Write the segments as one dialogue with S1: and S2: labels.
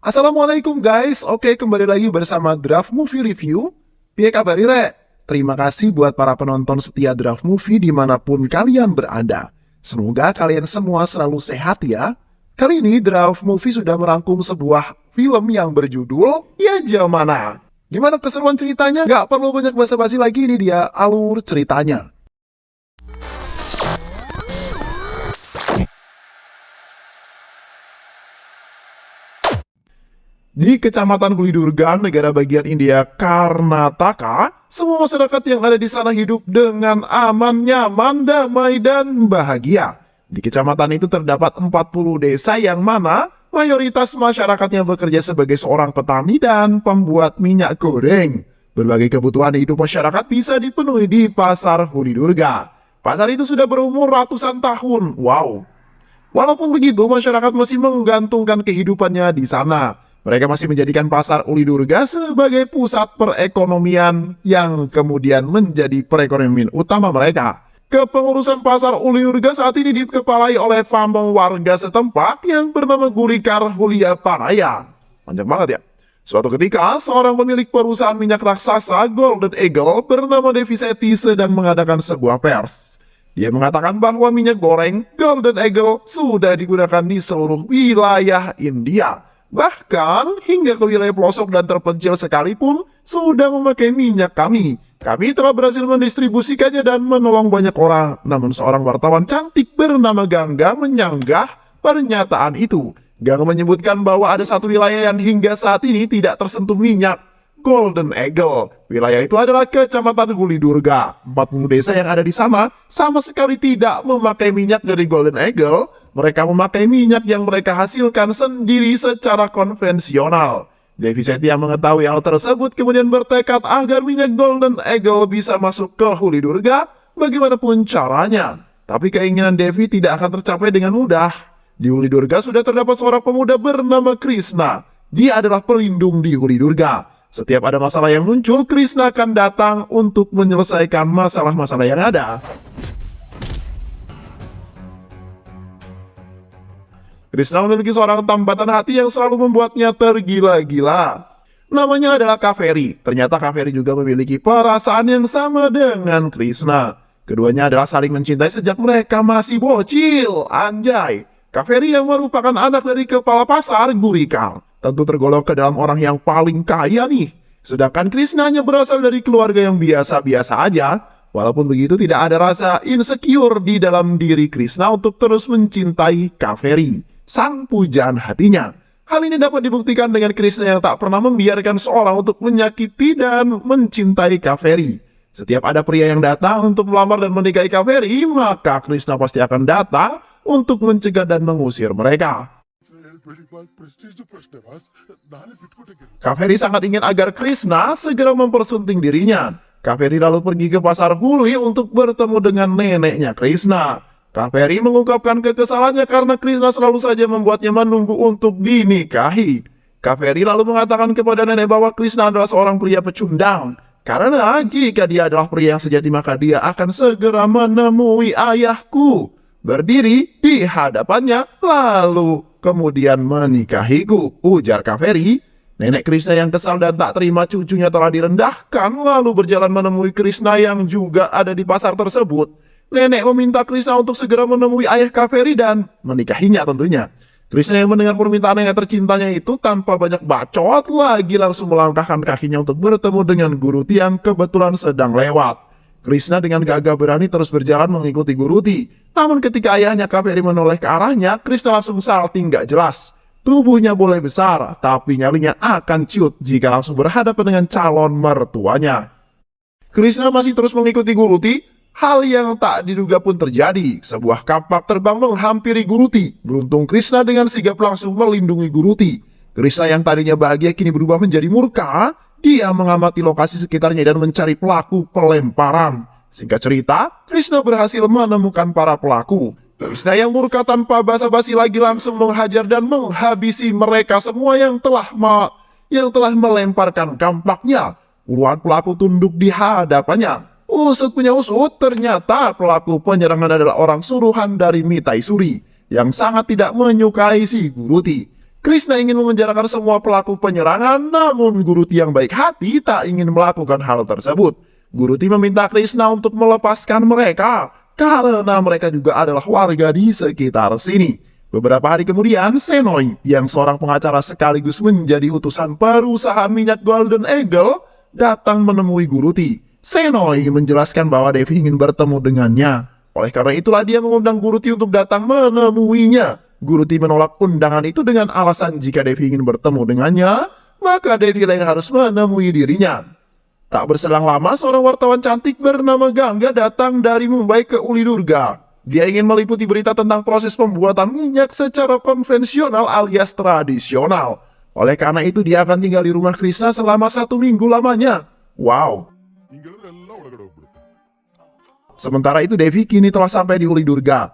S1: Assalamualaikum guys, oke kembali lagi bersama Draft Movie Review. Piye kabar Rek? Terima kasih buat para penonton setia Draft Movie dimanapun kalian berada. Semoga kalian semua selalu sehat ya. Kali ini Draft Movie sudah merangkum sebuah film yang berjudul Ya Jamana. Gimana keseruan ceritanya? Gak perlu banyak basa-basi lagi, ini dia alur ceritanya. Di Kecamatan Hulidurga, negara bagian India Karnataka, semua masyarakat yang ada di sana hidup dengan aman, nyaman, damai, dan bahagia. Di kecamatan itu terdapat 40 desa yang mana mayoritas masyarakatnya bekerja sebagai seorang petani dan pembuat minyak goreng. Berbagai kebutuhan hidup masyarakat bisa dipenuhi di Pasar Hulidurga. Pasar itu sudah berumur ratusan tahun. Wow. Walaupun begitu, masyarakat masih menggantungkan kehidupannya di sana. Mereka masih menjadikan Pasar Hulidurga sebagai pusat perekonomian yang kemudian menjadi perekonomian utama mereka. Kepengurusan Pasar Hulidurga saat ini dikepalai oleh pamong warga setempat yang bernama Gurikar Hulia Panaya. Panjang banget ya. Suatu ketika, seorang pemilik perusahaan minyak raksasa Golden Eagle bernama Devi Sethi sedang mengadakan sebuah pers. Dia mengatakan bahwa minyak goreng Golden Eagle sudah digunakan di seluruh wilayah India. Bahkan hingga ke wilayah pelosok dan terpencil sekalipun sudah memakai minyak kami. Kami telah berhasil mendistribusikannya dan menolong banyak orang. Namun seorang wartawan cantik bernama Gangga menyanggah pernyataan itu. Gangga menyebutkan bahwa ada satu wilayah yang hingga saat ini tidak tersentuh minyak Golden Eagle. Wilayah itu adalah Kecamatan Hulidurga. 40 desa yang ada di sana sama sekali tidak memakai minyak dari Golden Eagle. Mereka memakai minyak yang mereka hasilkan sendiri secara konvensional. Devi Sethi yang mengetahui hal tersebut kemudian bertekad agar minyak Golden Eagle bisa masuk ke Hulidurga bagaimanapun caranya. Tapi keinginan Devi tidak akan tercapai dengan mudah. Di Hulidurga sudah terdapat seorang pemuda bernama Krishna. Dia adalah pelindung di Hulidurga. Setiap ada masalah yang muncul, Krishna akan datang untuk menyelesaikan masalah-masalah yang ada. Krishna memiliki seorang tambatan hati yang selalu membuatnya tergila-gila. Namanya adalah Kaveri. Ternyata Kaveri juga memiliki perasaan yang sama dengan Krishna. Keduanya adalah saling mencintai sejak mereka masih bocil. Anjay. Kaveri yang merupakan anak dari kepala pasar Gurikar tentu tergolong ke dalam orang yang paling kaya nih. Sedangkan Krishna hanya berasal dari keluarga yang biasa-biasa aja. Walaupun begitu tidak ada rasa insecure di dalam diri Krishna untuk terus mencintai Kaveri, sang pujaan hatinya. Hal ini dapat dibuktikan dengan Krishna yang tak pernah membiarkan seorang untuk menyakiti dan mencintai Kaveri. Setiap ada pria yang datang untuk melamar dan menikahi Kaveri, maka Krishna pasti akan datang untuk mencegah dan mengusir mereka. Kaveri sangat ingin agar Krishna segera mempersunting dirinya. Kaveri lalu pergi ke pasar Huli untuk bertemu dengan neneknya Krishna. Kaveri mengungkapkan kekesalannya karena Krishna selalu saja membuatnya menunggu untuk dinikahi. Kaveri lalu mengatakan kepada nenek bahwa Krishna adalah seorang pria pecundang. Karena jika dia adalah pria yang sejati maka dia akan segera menemui ayahku. Berdiri di hadapannya lalu kemudian menikahiku, ujar Kaveri. Nenek Krishna yang kesal dan tak terima cucunya telah direndahkan lalu berjalan menemui Krishna yang juga ada di pasar tersebut. Nenek meminta Krishna untuk segera menemui ayah Kaveri dan menikahinya tentunya. Krishna yang mendengar permintaan nenek tercintanya itu tanpa banyak bacot lagi langsung melangkahkan kakinya untuk bertemu dengan Guruti yang kebetulan sedang lewat. Krishna dengan gagah berani terus berjalan mengikuti Guruti. Namun ketika ayahnya Kaveri menoleh ke arahnya, Krishna langsung salting gak jelas. Tubuhnya boleh besar, tapi nyalinya akan ciut jika langsung berhadapan dengan calon mertuanya. Krishna masih terus mengikuti Guruti. Hal yang tak diduga pun terjadi. Sebuah kampak terbang menghampiri Guruti. Beruntung Krishna dengan sigap langsung melindungi Guruti. Krishna yang tadinya bahagia kini berubah menjadi murka. Dia mengamati lokasi sekitarnya dan mencari pelaku pelemparan. Singkat cerita, Krishna berhasil menemukan para pelaku. Krishna yang murka tanpa basa-basi lagi langsung menghajar dan menghabisi mereka semua yang telah melemparkan kampaknya. Puluhan pelaku tunduk di hadapannya. Usut punya usut, ternyata pelaku penyerangan adalah orang suruhan dari Mitaisuri yang sangat tidak menyukai si Guruti. Krishna ingin memenjarakan semua pelaku penyerangan, namun Guruti yang baik hati tak ingin melakukan hal tersebut. Guruti meminta Krishna untuk melepaskan mereka, karena mereka juga adalah warga di sekitar sini. Beberapa hari kemudian, Senoy, yang seorang pengacara sekaligus menjadi utusan perusahaan minyak Golden Eagle, datang menemui Guruti. Senoy menjelaskan bahwa Devi ingin bertemu dengannya. Oleh karena itulah dia mengundang Guruti untuk datang menemuinya. Guruti menolak undangan itu dengan alasan jika Devi ingin bertemu dengannya, maka Devi yang harus menemui dirinya. Tak berselang lama, seorang wartawan cantik bernama Gangga datang dari Mumbai ke Uli Durga. Dia ingin meliputi berita tentang proses pembuatan minyak secara konvensional alias tradisional. Oleh karena itu, dia akan tinggal di rumah Krishna selama 1 minggu lamanya. Wow! Sementara itu, Devi kini telah sampai di Uli Durga.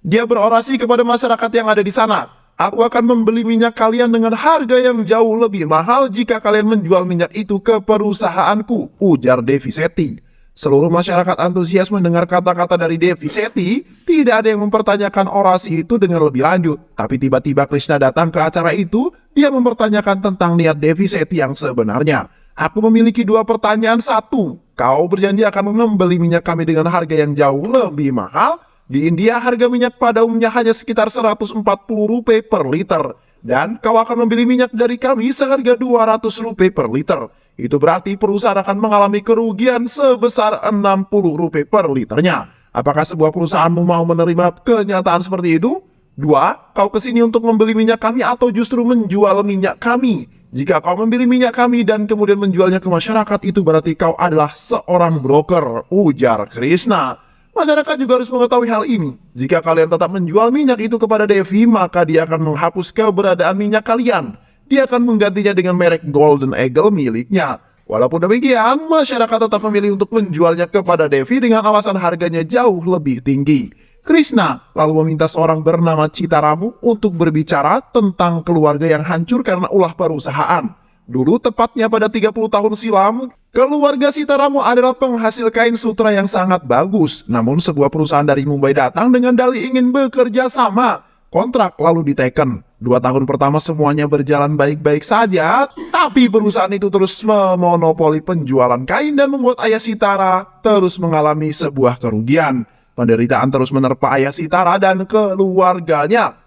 S1: Dia berorasi kepada masyarakat yang ada di sana. Aku akan membeli minyak kalian dengan harga yang jauh lebih mahal jika kalian menjual minyak itu ke perusahaanku, ujar Devi Seti. Seluruh masyarakat antusias mendengar kata-kata dari Devi Seti. Tidak ada yang mempertanyakan orasi itu dengan lebih lanjut. Tapi tiba-tiba Krishna datang ke acara itu. Dia mempertanyakan tentang niat Devi Seti yang sebenarnya. Aku memiliki 2 pertanyaan. 1. Kau berjanji akan membeli minyak kami dengan harga yang jauh lebih mahal? Di India, harga minyak pada umumnya hanya sekitar Rp140 per liter. Dan kau akan membeli minyak dari kami seharga Rp200 per liter. Itu berarti perusahaan akan mengalami kerugian sebesar Rp60 per liternya. Apakah sebuah perusahaanmu mau menerima kenyataan seperti itu? 2. Kau kesini untuk membeli minyak kami atau justru menjual minyak kami? Jika kau membeli minyak kami dan kemudian menjualnya ke masyarakat, itu berarti kau adalah seorang broker, ujar Krishna. Masyarakat juga harus mengetahui hal ini. Jika kalian tetap menjual minyak itu kepada Devi, maka dia akan menghapus keberadaan minyak kalian. Dia akan menggantinya dengan merek Golden Eagle miliknya. Walaupun demikian, masyarakat tetap memilih untuk menjualnya kepada Devi dengan alasan harganya jauh lebih tinggi. Krishna lalu meminta seorang bernama Citaramu untuk berbicara tentang keluarga yang hancur karena ulah perusahaan. Dulu, tepatnya pada 30 tahun silam, keluarga Sitaramu adalah penghasil kain sutra yang sangat bagus. Namun sebuah perusahaan dari Mumbai datang dengan dalih ingin bekerja sama. Kontrak lalu diteken. 2 tahun pertama semuanya berjalan baik-baik saja, tapi perusahaan itu terus memonopoli penjualan kain dan membuat ayah Sitara terus mengalami sebuah kerugian. Penderitaan terus menerpa ayah Sitara dan keluarganya.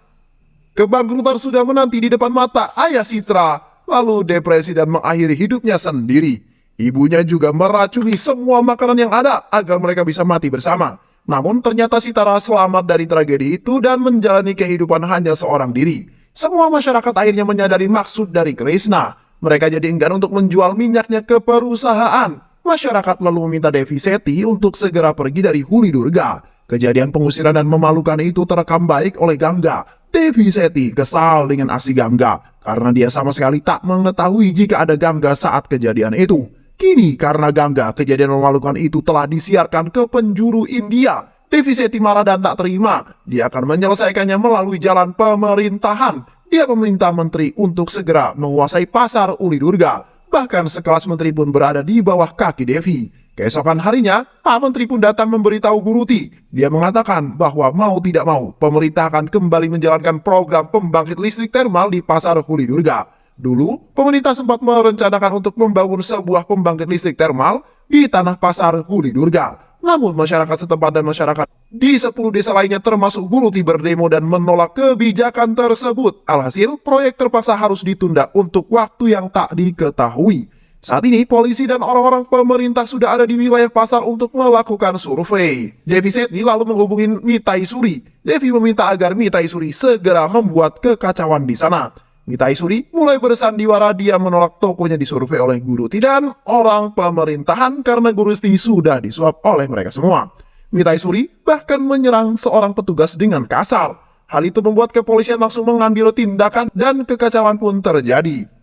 S1: Kebangkrutan sudah menanti di depan mata ayah Sitara. Lalu depresi dan mengakhiri hidupnya sendiri. Ibunya juga meracuni semua makanan yang ada agar mereka bisa mati bersama. Namun ternyata Sitara selamat dari tragedi itu dan menjalani kehidupan hanya seorang diri. Semua masyarakat akhirnya menyadari maksud dari Krishna. Mereka jadi enggan untuk menjual minyaknya ke perusahaan. Masyarakat lalu meminta Devi Seti untuk segera pergi dari Uli Durga. Kejadian pengusiran dan memalukan itu terekam baik oleh Gangga. Devi Seti kesal dengan aksi Gangga karena dia sama sekali tak mengetahui jika ada Gangga saat kejadian itu. Kini karena Gangga, kejadian memalukan itu telah disiarkan ke penjuru India. Devi Seti marah dan tak terima. Dia akan menyelesaikannya melalui jalan pemerintahan. Dia meminta menteri untuk segera menguasai pasar Uli Durga. Bahkan sekelas menteri pun berada di bawah kaki Devi. Keesokan harinya, Pak Menteri pun datang memberitahu Guruti. Dia mengatakan bahwa mau tidak mau, pemerintah akan kembali menjalankan program pembangkit listrik termal di pasar Uli Durga. Dulu, pemerintah sempat merencanakan untuk membangun sebuah pembangkit listrik termal di tanah pasar Uli Durga. Namun masyarakat setempat dan masyarakat di 10 desa lainnya termasuk Guruti berdemo dan menolak kebijakan tersebut. Alhasil, proyek terpaksa harus ditunda untuk waktu yang tak diketahui. Saat ini, polisi dan orang-orang pemerintah sudah ada di wilayah pasar untuk melakukan survei. Devi Seti lalu menghubungi Mitai Suri. Devi meminta agar Mitai Suri segera membuat kekacauan di sana. Mitai Suri mulai bersandiwara dia menolak tokonya disurvei oleh Guruti dan orang pemerintahan karena Guruti sudah disuap oleh mereka semua. Mitai Suri bahkan menyerang seorang petugas dengan kasar. Hal itu membuat kepolisian langsung mengambil tindakan dan kekacauan pun terjadi.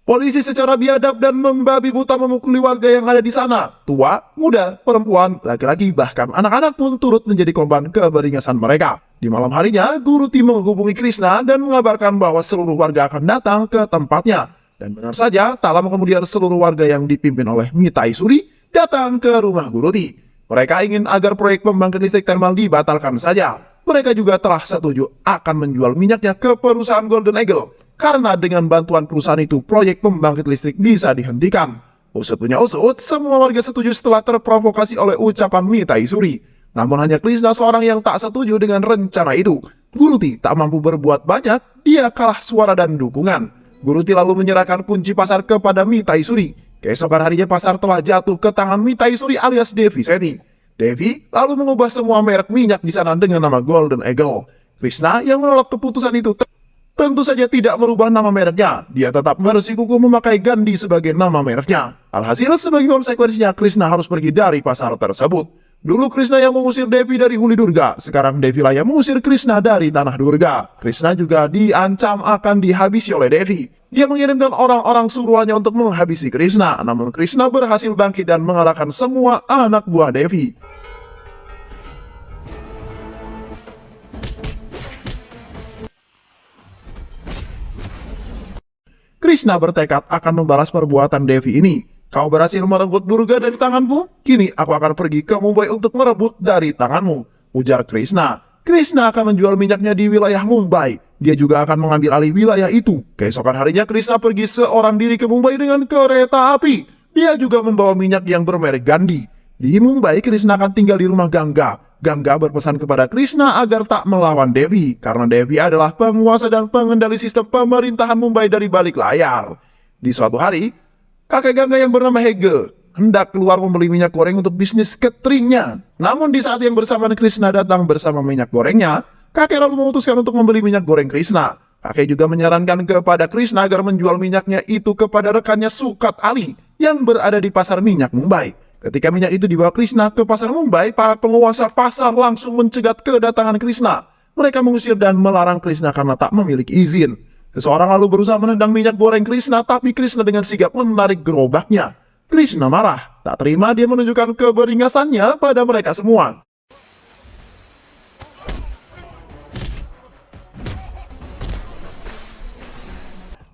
S1: Polisi secara biadab dan membabi buta memukuli warga yang ada di sana. Tua, muda, perempuan, laki-laki, bahkan anak-anak pun turut menjadi korban keberingasan mereka. Di malam harinya, Guruti menghubungi Krishna dan mengabarkan bahwa seluruh warga akan datang ke tempatnya. Dan benar saja, tak lama kemudian seluruh warga yang dipimpin oleh Mitai Suri datang ke rumah Guruti. Mereka ingin agar proyek pembangkit listrik termal dibatalkan saja. Mereka juga telah setuju akan menjual minyaknya ke perusahaan Golden Eagle. karena dengan bantuan perusahaan itu proyek pembangkit listrik bisa dihentikan. Usut punya usut, semua warga setuju setelah terprovokasi oleh ucapan Mitaisuri. Namun hanya Krishna seorang yang tak setuju dengan rencana itu. Guruti tak mampu berbuat banyak, dia kalah suara dan dukungan. Guruti lalu menyerahkan kunci pasar kepada Mitaisuri. Keesokan harinya pasar telah jatuh ke tangan Mitaisuri alias Devi Seti. Devi lalu mengubah semua merek minyak di sana dengan nama Golden Eagle. Krishna yang menolak keputusan itu tentu saja tidak merubah nama mereknya. Dia tetap bersikukuh memakai Gandhi sebagai nama mereknya. Alhasil sebagai konsekuensinya Krishna harus pergi dari pasar tersebut. Dulu Krishna yang mengusir Devi dari Huli Durga, sekarang Devi lah yang mengusir Krishna dari Tanah Durga. Krishna juga diancam akan dihabisi oleh Devi. Dia mengirimkan orang-orang suruhannya untuk menghabisi Krishna, namun Krishna berhasil bangkit dan mengalahkan semua anak buah Devi. Krishna bertekad akan membalas perbuatan Devi ini. Kau berhasil merenggut Durga dari tanganmu, kini aku akan pergi ke Mumbai untuk merebut dari tanganmu, ujar Krishna. Krishna akan menjual minyaknya di wilayah Mumbai. Dia juga akan mengambil alih wilayah itu. Keesokan harinya Krishna pergi seorang diri ke Mumbai dengan kereta api. Dia juga membawa minyak yang bermerek Gandhi. Di Mumbai, Krishna akan tinggal di rumah Ganga. Ganga berpesan kepada Krishna agar tak melawan Devi, karena Devi adalah penguasa dan pengendali sistem pemerintahan Mumbai dari balik layar. Di suatu hari, kakek Ganga yang bernama Hege hendak keluar membeli minyak goreng untuk bisnis cateringnya. Namun di saat yang bersamaan Krishna datang bersama minyak gorengnya, kakek lalu memutuskan untuk membeli minyak goreng Krishna. Kakek juga menyarankan kepada Krishna agar menjual minyaknya itu kepada rekannya Sukat Ali yang berada di pasar minyak Mumbai. Ketika minyak itu dibawa Krishna ke pasar Mumbai, para penguasa pasar langsung mencegat kedatangan Krishna. Mereka mengusir dan melarang Krishna karena tak memiliki izin. Seseorang lalu berusaha menendang minyak goreng Krishna, tapi Krishna dengan sigap menarik gerobaknya. Krishna marah, tak terima dia menunjukkan keberingasannya pada mereka semua.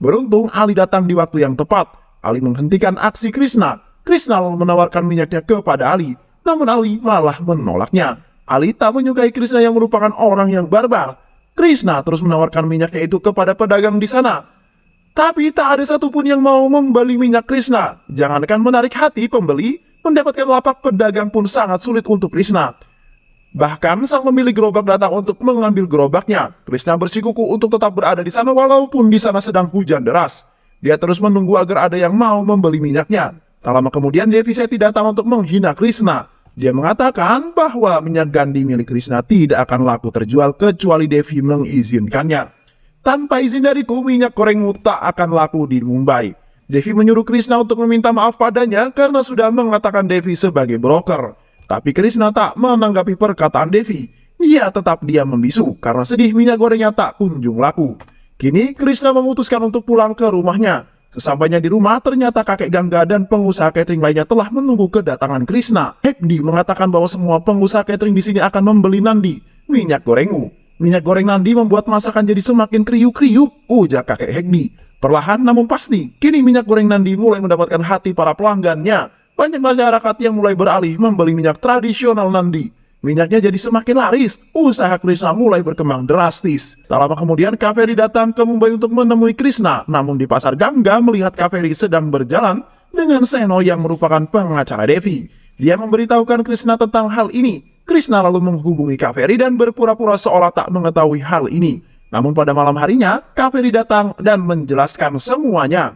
S1: Beruntung Ali datang di waktu yang tepat. Ali menghentikan aksi Krishna. Krishna lalu menawarkan minyaknya kepada Ali, namun Ali malah menolaknya. Ali tak menyukai Krishna yang merupakan orang yang barbar. Krishna terus menawarkan minyaknya itu kepada pedagang di sana. Tapi tak ada satupun yang mau membeli minyak Krishna. Jangankan menarik hati pembeli, mendapatkan lapak pedagang pun sangat sulit untuk Krishna. Bahkan sang pemilik gerobak datang untuk mengambil gerobaknya. Krishna bersikukuh untuk tetap berada di sana walaupun di sana sedang hujan deras. Dia terus menunggu agar ada yang mau membeli minyaknya. Tak lama kemudian Devi Seti datang untuk menghina Krishna. Dia mengatakan bahwa minyak Gandhi milik Krishna tidak akan laku terjual kecuali Devi mengizinkannya. Tanpa izin dariku, minyak gorengmu tak akan laku di Mumbai. Devi menyuruh Krishna untuk meminta maaf padanya karena sudah mengatakan Devi sebagai broker. Tapi Krishna tak menanggapi perkataan Devi. Dia tetap diam membisu karena sedih minyak gorengnya tak kunjung laku. Kini Krishna memutuskan untuk pulang ke rumahnya. Sesampainya di rumah, ternyata kakek Ganga dan pengusaha catering lainnya telah menunggu kedatangan Krishna. Hegdi mengatakan bahwa semua pengusaha catering di sini akan membeli Nandi, minyak gorengmu. Minyak goreng Nandi membuat masakan jadi semakin kriuk-kriuk, ujar kakek Hegdi. Perlahan namun pasti, kini minyak goreng Nandi mulai mendapatkan hati para pelanggannya. Banyak masyarakat yang mulai beralih membeli minyak tradisional Nandi. Minyaknya jadi semakin laris, usaha Krishna mulai berkembang drastis. Tak lama kemudian Kaveri datang ke Mumbai untuk menemui Krishna, namun di pasar Ganga melihat Kaveri sedang berjalan dengan Seno yang merupakan pengacara Devi. Dia memberitahukan Krishna tentang hal ini. Krishna lalu menghubungi Kaveri dan berpura-pura seolah tak mengetahui hal ini. Namun pada malam harinya, Kaveri datang dan menjelaskan semuanya.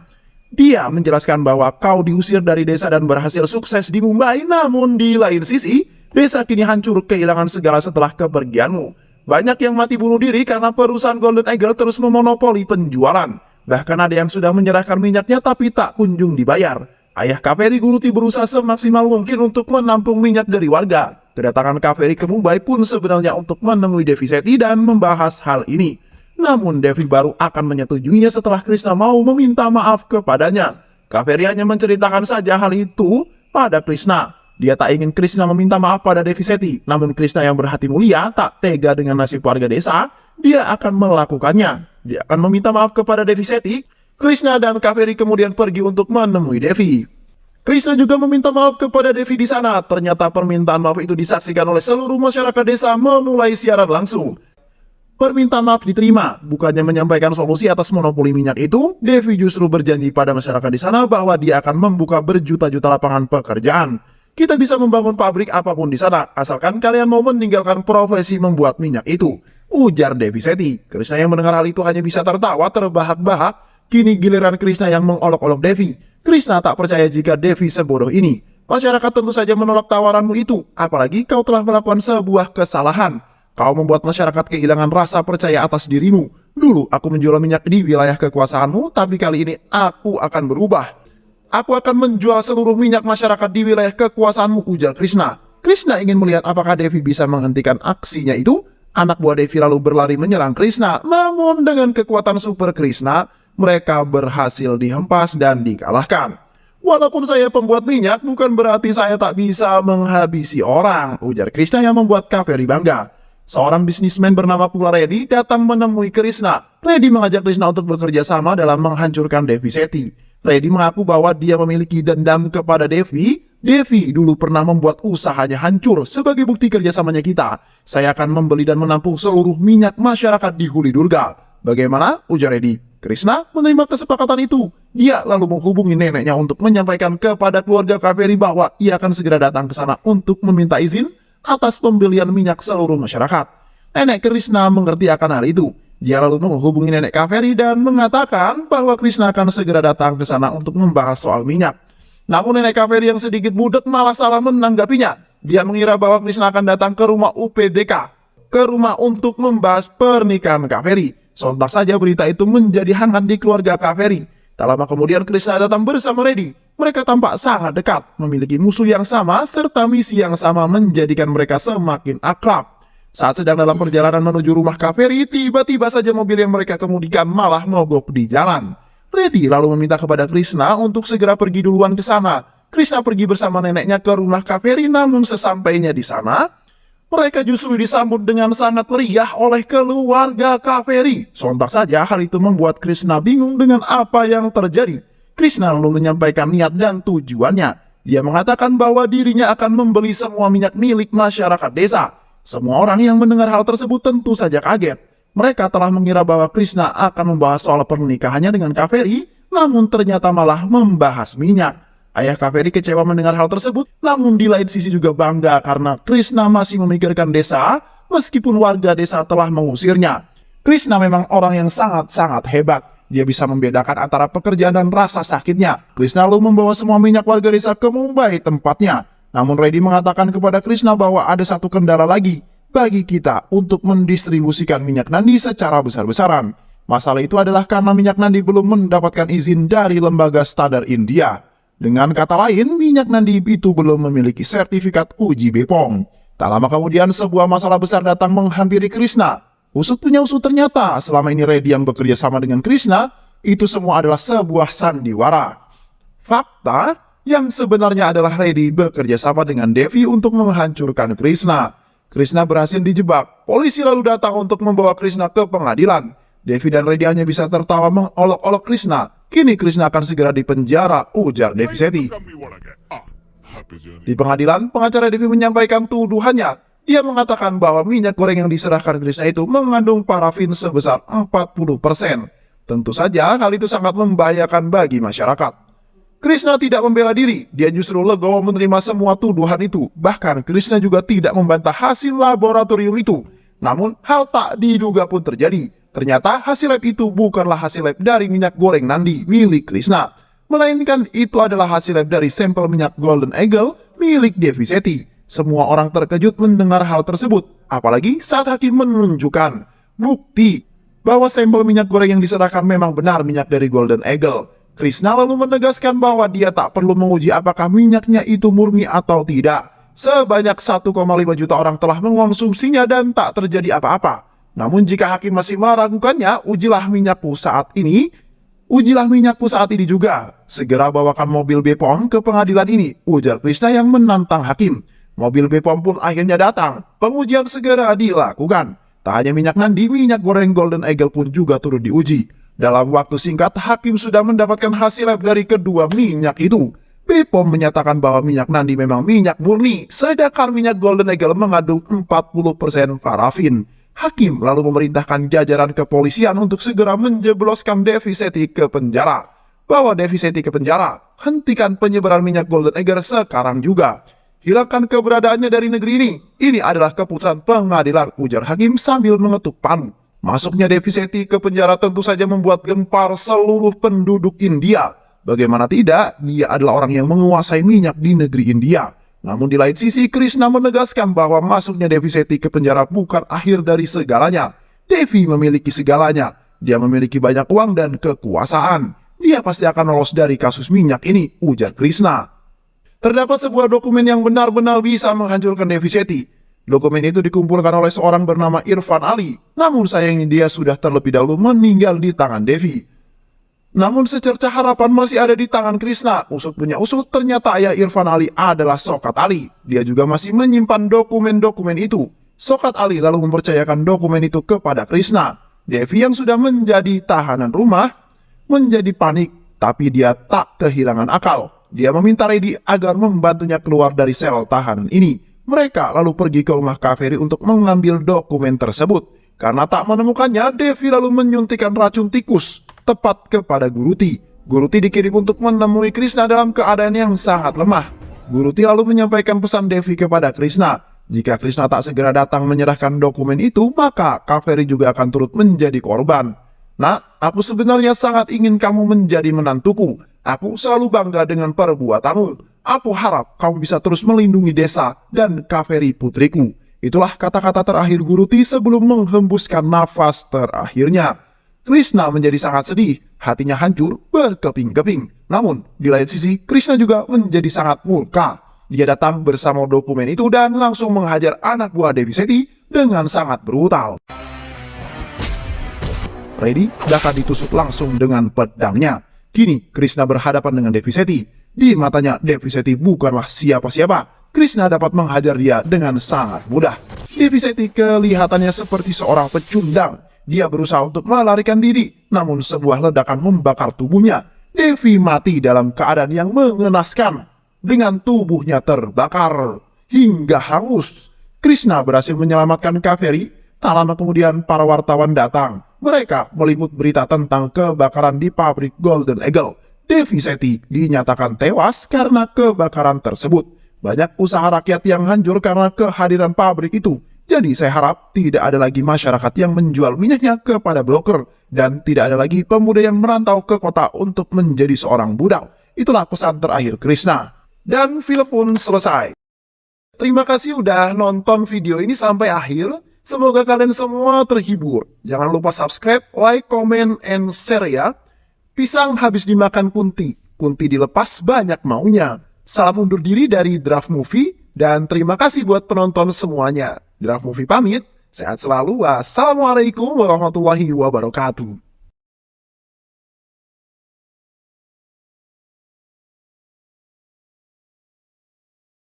S1: Dia menjelaskan bahwa kau diusir dari desa dan berhasil sukses di Mumbai, namun di lain sisi, desa kini hancur kehilangan segala setelah kepergianmu. Banyak yang mati bunuh diri karena perusahaan Golden Eagle terus memonopoli penjualan. Bahkan ada yang sudah menyerahkan minyaknya tapi tak kunjung dibayar. Ayah Kaveri Guruti berusaha semaksimal mungkin untuk menampung minyak dari warga. Kedatangan Kaveri ke Mumbai pun sebenarnya untuk menemui Devi Seti dan membahas hal ini. Namun Devi baru akan menyetujuinya setelah Krishna mau meminta maaf kepadanya. Kaveri hanya menceritakan saja hal itu pada Krishna. Dia tak ingin Krishna meminta maaf pada Devi Seti, namun Krishna yang berhati mulia tak tega dengan nasib warga desa, dia akan melakukannya. Dia akan meminta maaf kepada Devi Seti. Krishna dan Kaveri kemudian pergi untuk menemui Devi. Krishna juga meminta maaf kepada Devi di sana. Ternyata permintaan maaf itu disaksikan oleh seluruh masyarakat desa memulai siaran langsung. Permintaan maaf diterima, bukannya menyampaikan solusi atas monopoli minyak itu, Devi justru berjanji pada masyarakat di sana bahwa dia akan membuka berjuta-juta lapangan pekerjaan. Kita bisa membangun pabrik apapun di sana, asalkan kalian mau meninggalkan profesi membuat minyak itu, ujar Devi Seti. Krishna yang mendengar hal itu hanya bisa tertawa terbahak-bahak. Kini giliran Krishna yang mengolok-olok Devi. Krishna tak percaya jika Devi sebodoh ini. Masyarakat tentu saja menolak tawaranmu itu, apalagi kau telah melakukan sebuah kesalahan. Kau membuat masyarakat kehilangan rasa percaya atas dirimu. Dulu aku menjual minyak di wilayah kekuasaanmu, tapi kali ini aku akan berubah. Aku akan menjual seluruh minyak masyarakat di wilayah kekuasaanmu, ujar Krishna. Krishna ingin melihat apakah Devi bisa menghentikan aksinya itu. Anak buah Devi lalu berlari menyerang Krishna. Namun dengan kekuatan super Krishna, mereka berhasil dihempas dan dikalahkan. Walaupun saya pembuat minyak, bukan berarti saya tak bisa menghabisi orang, ujar Krishna yang membuat Kaveri bangga. Seorang bisnismen bernama Pula Reddy datang menemui Krishna. Reddy mengajak Krishna untuk bekerja sama dalam menghancurkan Devi Seti. Reddy mengaku bahwa dia memiliki dendam kepada Devi. Devi dulu pernah membuat usahanya hancur. Sebagai bukti kerjasamanya kita, saya akan membeli dan menampung seluruh minyak masyarakat di Huli Durga. Bagaimana? Ujar Reddy. Krishna menerima kesepakatan itu. Dia lalu menghubungi neneknya untuk menyampaikan kepada keluarga Kaveri bahwa ia akan segera datang ke sana untuk meminta izin atas pembelian minyak seluruh masyarakat. Nenek Krishna mengerti akan hal itu. Dia lalu menghubungi nenek Kaveri dan mengatakan bahwa Krishna akan segera datang ke sana untuk membahas soal minyak. Namun nenek Kaveri yang sedikit budek malah salah menanggapinya. Dia mengira bahwa Krishna akan datang ke rumah UPDK, ke rumah untuk membahas pernikahan Kaveri. Sontak saja berita itu menjadi hangat di keluarga Kaveri. Tak lama kemudian Krishna datang bersama Reddy. Mereka tampak sangat dekat, memiliki musuh yang sama, serta misi yang sama menjadikan mereka semakin akrab. Saat sedang dalam perjalanan menuju rumah Kaveri, tiba-tiba saja mobil yang mereka kemudikan malah mogok di jalan. Reddy lalu meminta kepada Krishna untuk segera pergi duluan ke sana. Krishna pergi bersama neneknya ke rumah Kaveri, namun sesampainya di sana, mereka justru disambut dengan sangat meriah oleh keluarga Kaveri. Sontak saja hal itu membuat Krishna bingung dengan apa yang terjadi. Krishna lalu menyampaikan niat dan tujuannya. Dia mengatakan bahwa dirinya akan membeli semua minyak milik masyarakat desa. Semua orang yang mendengar hal tersebut tentu saja kaget. Mereka telah mengira bahwa Krishna akan membahas soal pernikahannya dengan Kaveri, namun ternyata malah membahas minyak. Ayah Kaveri kecewa mendengar hal tersebut, namun di lain sisi juga bangga karena Krishna masih memikirkan desa meskipun warga desa telah mengusirnya. Krishna memang orang yang sangat-sangat hebat. Dia bisa membedakan antara pekerjaan dan rasa sakitnya. Krishna lalu membawa semua minyak warga desa ke Mumbai tempatnya. Namun Reddy mengatakan kepada Krishna bahwa ada satu kendala lagi bagi kita untuk mendistribusikan minyak nandi secara besar-besaran. Masalah itu adalah karena minyak nandi belum mendapatkan izin dari lembaga standar India. Dengan kata lain, minyak nandi itu belum memiliki sertifikat uji BPOM. Tak lama kemudian sebuah masalah besar datang menghampiri Krishna. Usut punya usut, ternyata selama ini Reddy yang bekerja sama dengan Krishna, itu semua adalah sebuah sandiwara. Fakta yang sebenarnya adalah Reddy bekerja sama dengan Devi untuk menghancurkan Krishna. Krishna berhasil dijebak. Polisi lalu datang untuk membawa Krishna ke pengadilan. Devi dan Reddy hanya bisa tertawa mengolok-olok Krishna. Kini Krishna akan segera dipenjara, ujar Devi Seti. Di pengadilan, pengacara Devi menyampaikan tuduhannya. Ia mengatakan bahwa minyak goreng yang diserahkan Krishna itu mengandung parafin sebesar 40%. Tentu saja hal itu sangat membahayakan bagi masyarakat. Krishna tidak membela diri, dia justru legowo menerima semua tuduhan itu. Bahkan Krishna juga tidak membantah hasil laboratorium itu. Namun hal tak diduga pun terjadi. Ternyata hasil lab itu bukanlah hasil lab dari minyak goreng nandi milik Krishna, melainkan itu adalah hasil lab dari sampel minyak Golden Eagle milik Devi Seti. Semua orang terkejut mendengar hal tersebut, apalagi saat hakim menunjukkan bukti bahwa sampel minyak goreng yang diserahkan memang benar minyak dari Golden Eagle. Krishna lalu menegaskan bahwa dia tak perlu menguji apakah minyaknya itu murni atau tidak. Sebanyak 1,5 juta orang telah mengonsumsinya dan tak terjadi apa-apa. Namun jika hakim masih meragukannya, ujilah minyakku saat ini juga. Segera bawakan mobil BPOM ke pengadilan ini, ujar Krishna yang menantang hakim. Mobil BPOM pun akhirnya datang. Pengujian segera dilakukan. Tak hanya minyak nandi, minyak goreng Golden Eagle pun juga turut diuji. Dalam waktu singkat, hakim sudah mendapatkan hasil lab dari kedua minyak itu. BPOM menyatakan bahwa minyak nandi memang minyak murni, sedangkan minyak Golden Eagle mengandung 40% parafin. Hakim lalu memerintahkan jajaran kepolisian untuk segera menjebloskan Devi Seti ke penjara. Bawa Devi Seti ke penjara, hentikan penyebaran minyak Golden Eagle sekarang juga. Hilangkan keberadaannya dari negeri ini. Ini adalah keputusan pengadilan, ujar hakim sambil mengetuk palu. Masuknya Devi Seti ke penjara tentu saja membuat gempar seluruh penduduk India. Bagaimana tidak, dia adalah orang yang menguasai minyak di negeri India. Namun di lain sisi, Krishna menegaskan bahwa masuknya Devi Seti ke penjara bukan akhir dari segalanya. Devi memiliki segalanya. Dia memiliki banyak uang dan kekuasaan. Dia pasti akan lolos dari kasus minyak ini, ujar Krishna. Terdapat sebuah dokumen yang benar-benar bisa menghancurkan Devi Seti. Dokumen itu dikumpulkan oleh seorang bernama Irfan Ali. Namun sayangnya dia sudah terlebih dahulu meninggal di tangan Devi. Namun secerca harapan masih ada di tangan Krishna. Usut punya usut, ternyata ayah Irfan Ali adalah Shokat Ali. Dia juga masih menyimpan dokumen-dokumen itu. Shokat Ali lalu mempercayakan dokumen itu kepada Krishna. Devi yang sudah menjadi tahanan rumah menjadi panik, tapi dia tak kehilangan akal. Dia meminta Reddy agar membantunya keluar dari sel tahanan ini. Mereka lalu pergi ke rumah Kaveri untuk mengambil dokumen tersebut. Karena tak menemukannya, Devi lalu menyuntikkan racun tikus tepat kepada Guruti. Guruti dikirim untuk menemui Krishna dalam keadaan yang sangat lemah. Guruti lalu menyampaikan pesan Devi kepada Krishna. Jika Krishna tak segera datang menyerahkan dokumen itu, maka Kaveri juga akan turut menjadi korban. Nak, aku sebenarnya sangat ingin kamu menjadi menantuku. Aku selalu bangga dengan perbuatanmu. Aku harap kamu bisa terus melindungi desa dan Kaveri putriku. Itulah kata-kata terakhir Guruti sebelum menghembuskan nafas terakhirnya. Krishna menjadi sangat sedih, hatinya hancur berkeping-keping. Namun, di lain sisi, Krishna juga menjadi sangat murka. Dia datang bersama dokumen itu dan langsung menghajar anak buah Devi Seti dengan sangat brutal. Reddy dapat ditusuk langsung dengan pedangnya. Kini, Krishna berhadapan dengan Devi Seti. Di matanya, Devi Seti bukanlah siapa-siapa. Krishna dapat menghajar dia dengan sangat mudah. Devi Seti kelihatannya seperti seorang pecundang. Dia berusaha untuk melarikan diri, namun sebuah ledakan membakar tubuhnya. Devi mati dalam keadaan yang mengenaskan, dengan tubuhnya terbakar hingga hangus. Krishna berhasil menyelamatkan Kaveri. Tak lama kemudian para wartawan datang. Mereka meliput berita tentang kebakaran di pabrik Golden Eagle. Devi Seti dinyatakan tewas karena kebakaran tersebut. Banyak usaha rakyat yang hancur karena kehadiran pabrik itu. Jadi saya harap tidak ada lagi masyarakat yang menjual minyaknya kepada broker. Dan tidak ada lagi pemuda yang merantau ke kota untuk menjadi seorang budak. Itulah pesan terakhir Krishna. Dan film pun selesai. Terima kasih udah nonton video ini sampai akhir. Semoga kalian semua terhibur. Jangan lupa subscribe, like, comment, and share ya. Pisang habis dimakan kunti. Kunti dilepas banyak maunya. Salam undur diri dari Draft Movie. Dan terima kasih buat penonton semuanya. Draft Movie pamit, sehat selalu, wassalamualaikum warahmatullahi wabarakatuh.